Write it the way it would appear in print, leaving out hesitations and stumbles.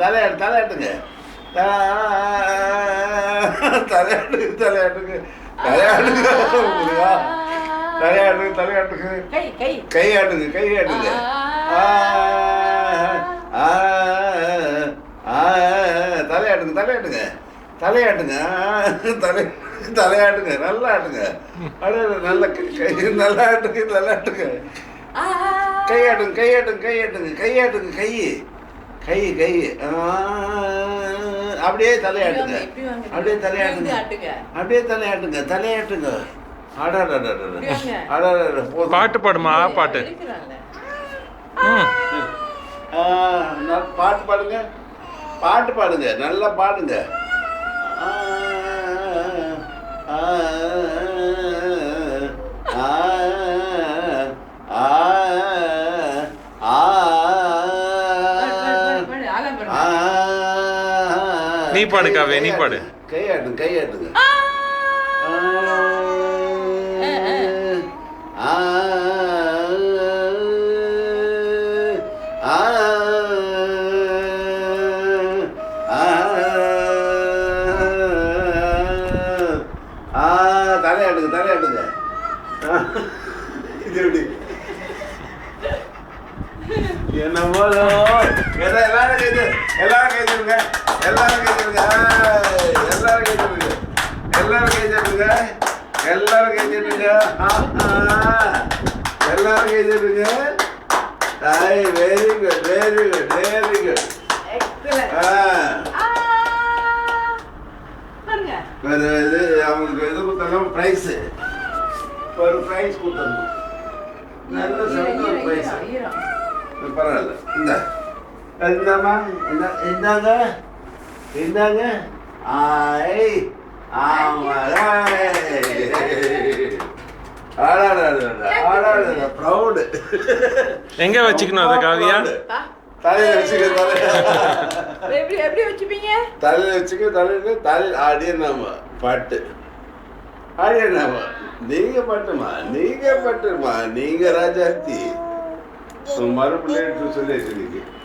தலையாட்டுங்க தலையாட்டுங்க தலையாட்டுங்க தலையாட்டுங்க தலையாட்டுங்க கையாட்டுங்க கையாட்டுங்க தலையாட்டுங்க தலையாட்டுங்க தலையாட்டுங்க தலையாட்டுங்க நல்லா ஆட்டுங்க நல்ல நல்லா ஆட்டுங்க நல்லா ஆட்டுங்க கையாட்டுங்க கையாட்டுங்க கையாட்டுங்க கையாட்டுங்க கை கை கை அப்படியே தலையாட்டுங்க அப்படியே தலையாட்டுங்க அப்படியே தலையாட்டுங்க தலையாட்டுங்க பாட்டு பாடுமா பாட்டு பாட்டு பாடுங்க பாட்டு பாடுங்க நல்லா பாடுங்க நீ பாடு காவே நீ பாடு கையாட்டுங்க கையாட்டுங்க தலையாட்டுங்க தலையாட்டுங்க இது எப்படி என்ன போதும் எல்லாரும் கைது எல்லாரும் கைதுங்க எல்லாரும் கைதுங்க எல்லாரும் கைதுங்க எல்லாரும் கைதுங்க எல்லாரும் கைதுங்க எல்லாரும் கைதுங்க very good very good very good இது அவங்களுக்கு இது கொடுத்தாலும் ப்ரைஸு ஒரு ப்ரைஸ் கொடுத்துடணும் நல்ல சிறந்த ஒரு ப்ரைஸ் பரவாயில்ல இந்தாம்மா இந்தாங்க இந்தாங்க ஆய் ப்ரௌடு எங்க வச்சுக்கணும் அதை காவியா தலையில வச்சுக்க எப்படி வச்சுப்பீங்க தலையில வச்சுக்க தலையில தலையில் ஆடியனாமா பாட்டு ஆடியனாமா நீங்க பாட்டுமா நீங்க பாட்டுமா நீங்க ராஜாத்தி மறுபடியும் சொல்லி வச்சிருக்கீங்க